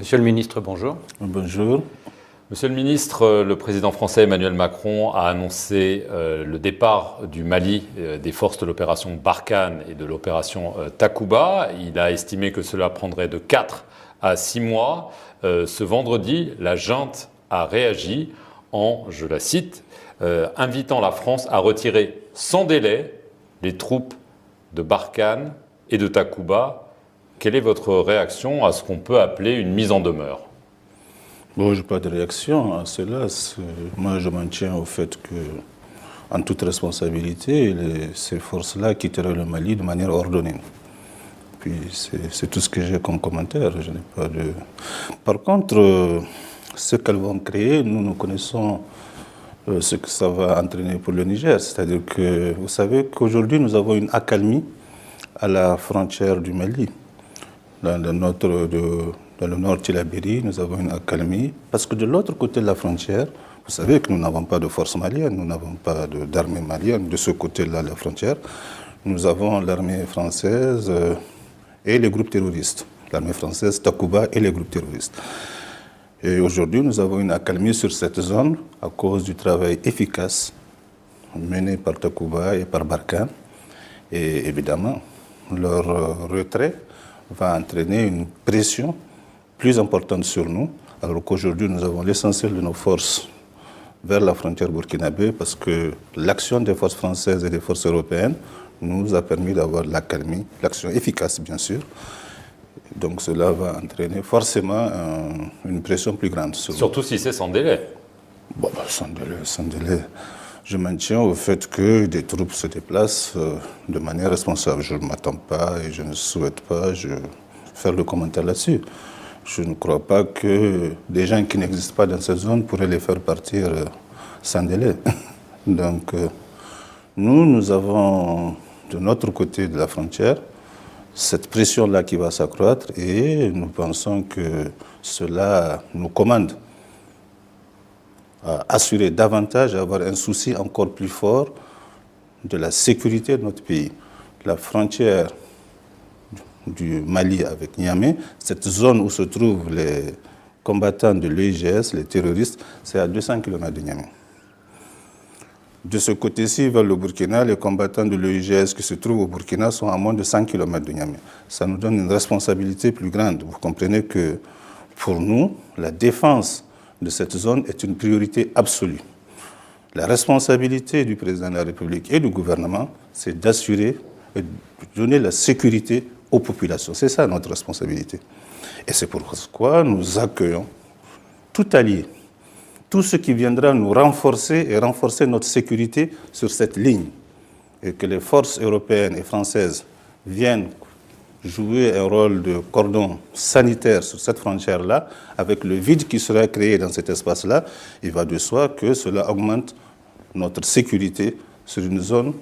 Monsieur le ministre, bonjour. Bonjour. Monsieur le ministre, le président français Emmanuel Macron a annoncé le départ du Mali des forces de l'opération Barkhane et de l'opération Takuba. Il a estimé que cela prendrait de 4 à 6 mois. Ce vendredi, la junte a réagi en, je la cite, invitant la France à retirer sans délai les troupes de Barkhane et de Takuba. Quelle est votre réaction à ce qu'on peut appeler une mise en demeure ? Bon, je n'ai pas de réaction à cela. Moi, je m'en tiens au fait que, en toute responsabilité, ces forces-là quitteraient le Mali de manière ordonnée. Puis, c'est tout ce que j'ai comme commentaire. Je n'ai pas de... Par contre, ce qu'elles vont créer, nous connaissons ce que ça va entraîner pour le Niger. C'est-à-dire que, vous savez qu'aujourd'hui, nous avons une accalmie à la frontière du Mali. Dans le nord Tillabéri, nous avons une accalmie. Parce que de l'autre côté de la frontière, vous savez que nous n'avons pas de force malienne, nous n'avons pas d'armée malienne de ce côté-là de la frontière. Nous avons l'armée française et les groupes terroristes. L'armée française, Takuba et les groupes terroristes. Et aujourd'hui, nous avons une accalmie sur cette zone à cause du travail efficace mené par Takuba et par Barkhane. Et évidemment, leur retrait va entraîner une pression plus importante sur nous, alors qu'aujourd'hui nous avons l'essentiel de nos forces vers la frontière burkinabé parce que l'action des forces françaises et des forces européennes nous a permis d'avoir l'accalmie, l'action efficace bien sûr. Donc cela va entraîner forcément une pression plus grande sur nous. Surtout si c'est sans délai. Bon, sans délai. Je maintiens au fait que des troupes se déplacent de manière responsable. Je ne m'attends pas et je ne souhaite pas faire le commentaire là-dessus. Je ne crois pas que des gens qui n'existent pas dans cette zone pourraient les faire partir sans délai. Donc, nous avons de notre côté de la frontière cette pression-là qui va s'accroître et nous pensons que cela nous commande à assurer davantage, à avoir un souci encore plus fort de la sécurité de notre pays. La frontière du Mali avec Niamey, cette zone où se trouvent les combattants de l'EIGS, les terroristes, c'est à 200 km de Niamey. De ce côté-ci, vers le Burkina, les combattants de l'EIGS qui se trouvent au Burkina sont à moins de 100 km de Niamey. Ça nous donne une responsabilité plus grande. Vous comprenez que pour nous, la défense de cette zone est une priorité absolue. La responsabilité du président de la République et du gouvernement, c'est d'assurer et de donner la sécurité aux populations. C'est ça notre responsabilité. Et c'est pourquoi nous accueillons tout allié, tout ce qui viendra nous renforcer et renforcer notre sécurité sur cette ligne. Et que les forces européennes et françaises viennent jouer un rôle de cordon sanitaire sur cette frontière-là, avec le vide qui sera créé dans cet espace-là, il va de soi que cela augmente notre sécurité sur une zone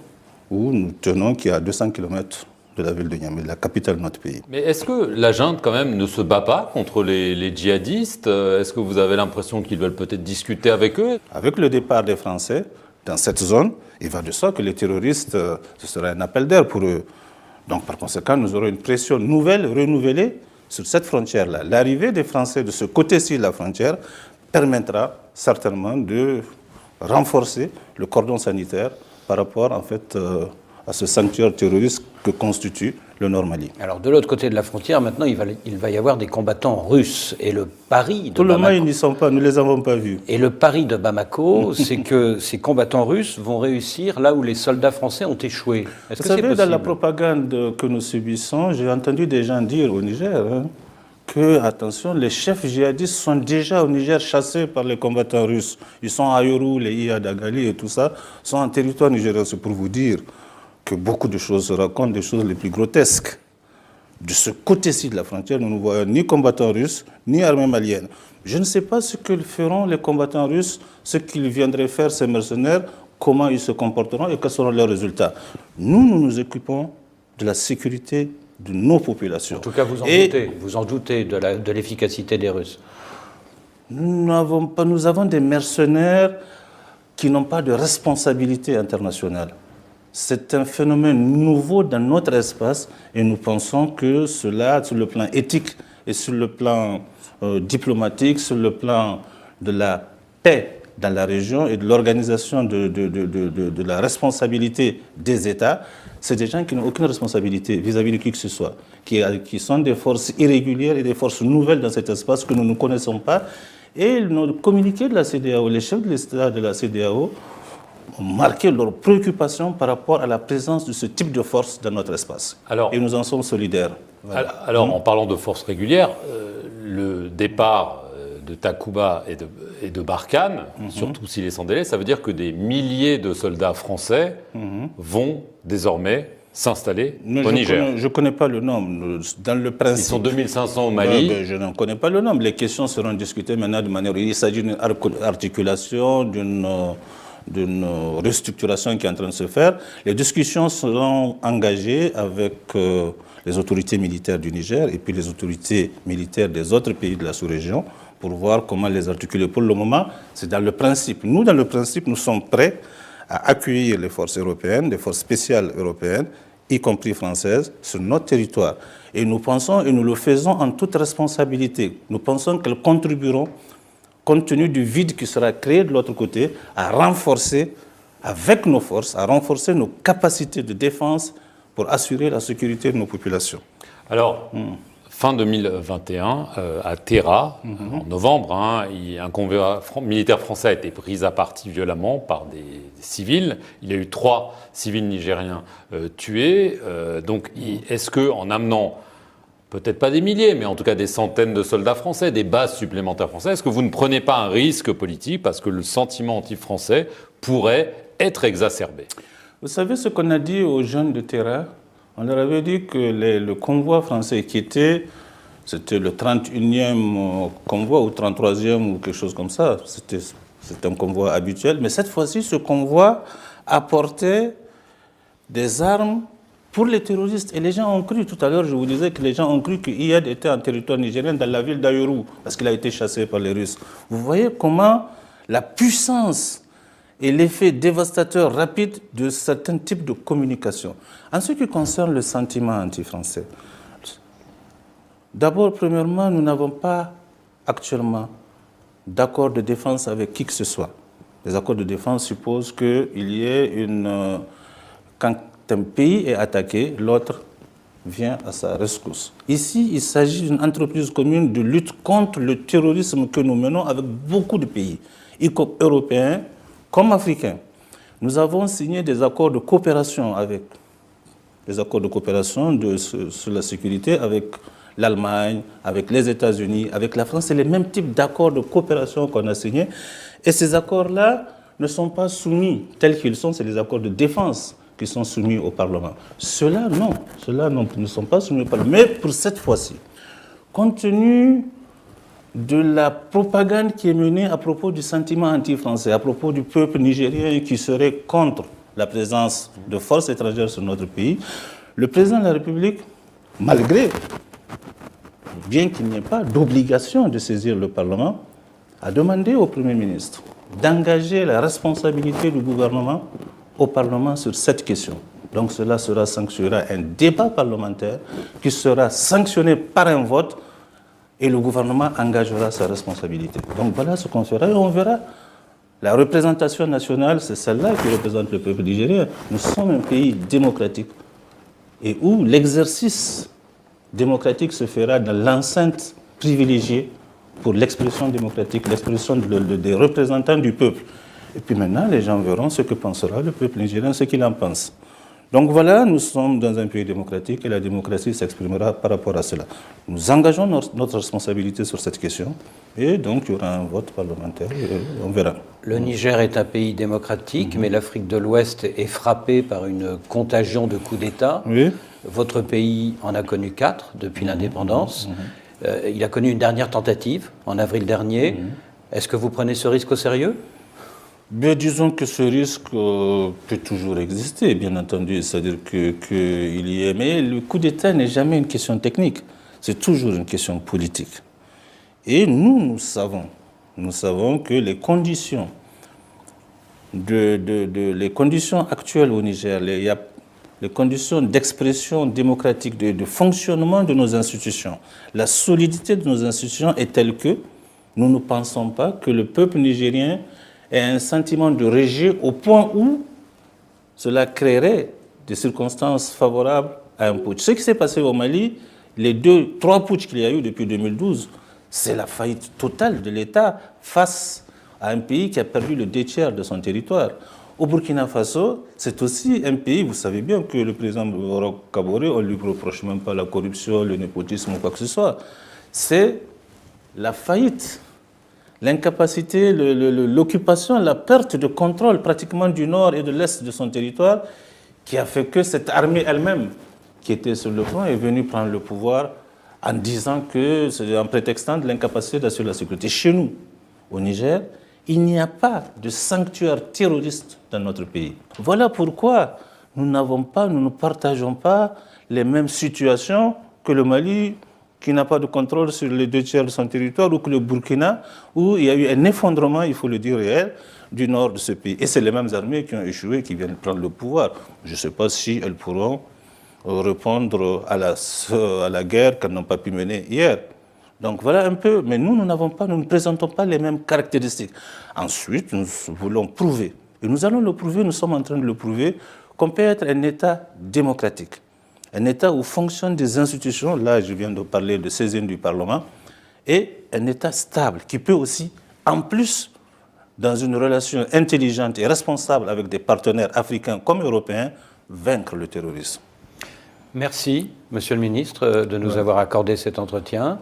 où nous tenons qui est à 200 km de la ville de Niamey, la capitale de notre pays. Mais est-ce que la junte, quand même, ne se bat pas contre les djihadistes ? Est-ce que vous avez l'impression qu'ils veulent peut-être discuter avec eux ? Avec le départ des Français dans cette zone, il va de soi que les terroristes, ce sera un appel d'air pour eux. Donc, par conséquent, nous aurons une pression nouvelle, renouvelée sur cette frontière-là. L'arrivée des Français de ce côté-ci de la frontière permettra certainement de renforcer le cordon sanitaire par rapport, en fait, à ce sanctuaire terroriste que constitue le Nord Mali. Alors, de l'autre côté de la frontière, maintenant, il va y avoir des combattants russes. Et le pari de Tout le Bamako... monde, ils n'y sont pas, nous ne les avons pas vus. Et le pari de Bamako, c'est que ces combattants russes vont réussir là où les soldats français ont échoué. Est-ce que c'est possible ? Dans la propagande que nous subissons, j'ai entendu des gens dire au Niger que, attention, les chefs djihadistes sont déjà au Niger chassés par les combattants russes. Ils sont à Yorou, les Iya d'Agali et tout ça, sont en territoire nigérien. C'est pour vous dire que beaucoup de choses se racontent, des choses les plus grotesques. De ce côté-ci de la frontière, nous ne voyons ni combattants russes, ni armée malienne. Je ne sais pas ce que feront les combattants russes, ce qu'ils viendraient faire, ces mercenaires, comment ils se comporteront et quels seront leurs résultats. Nous nous occupons de la sécurité de nos populations. En tout cas, vous en doutez de l'efficacité des Russes. Nous avons des mercenaires qui n'ont pas de responsabilité internationale. C'est un phénomène nouveau dans notre espace et nous pensons que cela, sur le plan éthique et sur le plan diplomatique, sur le plan de la paix dans la région et de l'organisation de la responsabilité des États, c'est des gens qui n'ont aucune responsabilité vis-à-vis de qui que ce soit, qui sont des forces irrégulières et des forces nouvelles dans cet espace que nous ne connaissons pas. Et nos communiqués de la CEDEAO, les chefs de l'État de la CEDEAO, ont marqué leur préoccupation par rapport à la présence de ce type de force dans notre espace. Et nous en sommes solidaires. Voilà. Alors, en parlant de forces régulières, le départ de Takuba et de Barkhane, surtout s'il est sans délai, ça veut dire que des milliers de soldats français vont désormais s'installer au Niger. Je ne connais pas le nombre. Dans le principe, ils sont 2500 au Mali. Je n'en connais pas le nombre. Les questions seront discutées maintenant de manière... Il s'agit d'une articulation, d'une restructuration qui est en train de se faire. Les discussions seront engagées avec les autorités militaires du Niger et puis les autorités militaires des autres pays de la sous-région pour voir comment les articuler. Pour le moment, c'est dans le principe. Nous, dans le principe, nous sommes prêts à accueillir les forces européennes, les forces spéciales européennes, y compris françaises, sur notre territoire. Et nous pensons, et nous le faisons en toute responsabilité, nous pensons qu'elles contribueront, compte tenu du vide qui sera créé de l'autre côté, à renforcer, avec nos forces, à renforcer nos capacités de défense pour assurer la sécurité de nos populations. Alors, fin 2021, à Terra, en novembre, un convoi militaire français a été pris à partie violemment par des civils. Il y a eu 3 civils nigériens tués. Donc, est-ce qu'en amenant, peut-être pas des milliers, mais en tout cas des centaines de soldats français, des bases supplémentaires françaises, est-ce que vous ne prenez pas un risque politique parce que le sentiment anti-français pourrait être exacerbé? Vous savez ce qu'on a dit aux jeunes de Terra? On leur avait dit que le convoi français c'était le 31e convoi ou 33e ou quelque chose comme ça. C'était un convoi habituel. Mais cette fois-ci, ce convoi apportait des armes pour les terroristes. Et les gens ont cru, tout à l'heure je vous disais que les gens ont cru qu'Iyad était en territoire nigérien dans la ville d'Ayoru parce qu'il a été chassé par les Russes. Vous voyez comment la puissance et l'effet dévastateur rapide de certains types de communication. En ce qui concerne le sentiment anti-français, d'abord, premièrement, nous n'avons pas actuellement d'accord de défense avec qui que ce soit. Les accords de défense supposent qu'il y ait quand un pays est attaqué, l'autre vient à sa rescousse. Ici, il s'agit d'une entreprise commune de lutte contre le terrorisme que nous menons avec beaucoup de pays, y compris européens, comme africains. Nous avons signé des accords de coopération sur la sécurité avec l'Allemagne, avec les États-Unis, avec la France. C'est les mêmes types d'accords de coopération qu'on a signés. Et ces accords-là ne sont pas soumis tels qu'ils sont. C'est les accords de défense qui sont soumis au Parlement. Ceux-là, non, ne sont pas soumis au Parlement. Mais pour cette fois-ci, compte tenu de la propagande qui est menée à propos du sentiment anti-français, à propos du peuple nigérien qui serait contre la présence de forces étrangères sur notre pays, le président de la République, bien qu'il n'y ait pas d'obligation de saisir le Parlement, a demandé au Premier ministre d'engager la responsabilité du gouvernement au Parlement sur cette question. Donc cela sanctionnera un débat parlementaire qui sera sanctionné par un vote et le gouvernement engagera sa responsabilité. Donc voilà ce qu'on fera et on verra. La représentation nationale, c'est celle-là qui représente le peuple nigérien. Nous sommes un pays démocratique et où l'exercice démocratique se fera dans l'enceinte privilégiée pour l'expression démocratique, l'expression des représentants du peuple. Et puis maintenant, les gens verront ce que pensera le peuple nigérien, ce qu'il en pense. Donc voilà, nous sommes dans un pays démocratique et la démocratie s'exprimera par rapport à cela. Nous engageons notre responsabilité sur cette question et donc il y aura un vote parlementaire et on verra. Le Niger est un pays démocratique, mais l'Afrique de l'Ouest est frappée par une contagion de coups d'État. Oui. Votre pays en a connu 4 depuis l'indépendance. Il a connu une dernière tentative en avril dernier. Est-ce que vous prenez ce risque au sérieux ? Mais disons que ce risque peut toujours exister, bien entendu. C'est-à-dire qu'il y ait... Mais le coup d'État n'est jamais une question technique. C'est toujours une question politique. Et nous savons que les conditions actuelles au Niger, il y a les conditions d'expression démocratique, de fonctionnement de nos institutions, la solidité de nos institutions est telle que nous ne pensons pas que le peuple nigérien ait un sentiment de rejet au point où cela créerait des circonstances favorables à un putsch. Ce qui s'est passé au Mali, les 2-3 putschs qu'il y a eu depuis 2012, c'est la faillite totale de l'État face à un pays qui a perdu le 2/3 de son territoire. Au Burkina Faso, c'est aussi un pays, vous savez bien que le président Roch Kaboré, on ne lui reproche même pas la corruption, le népotisme ou quoi que ce soit. C'est la faillite, l'incapacité, l'occupation, la perte de contrôle pratiquement du nord et de l'est de son territoire qui a fait que cette armée elle-même, qui était sur le front, est venue prendre le pouvoir en disant que, en prétextant de l'incapacité d'assurer la sécurité. Chez nous, au Niger, il n'y a pas de sanctuaire terroriste dans notre pays. Voilà pourquoi nous ne partageons pas les mêmes situations que le Mali, qui n'a pas de contrôle sur les 2/3 de son territoire, ou que le Burkina, où il y a eu un effondrement, il faut le dire réel, du nord de ce pays. Et c'est les mêmes armées qui ont échoué, qui viennent prendre le pouvoir. Je ne sais pas si elles pourront répondre à la guerre qu'elles n'ont pas pu mener hier. Donc voilà un peu, mais nous ne présentons pas les mêmes caractéristiques. Ensuite, nous voulons prouver, et nous allons le prouver, nous sommes en train de le prouver, qu'on peut être un État démocratique, un État où fonctionnent des institutions, là je viens de parler de saisine du Parlement, et un État stable qui peut aussi, en plus, dans une relation intelligente et responsable avec des partenaires africains comme européens, vaincre le terrorisme. Merci, Monsieur le Ministre, de nous avoir accordé cet entretien.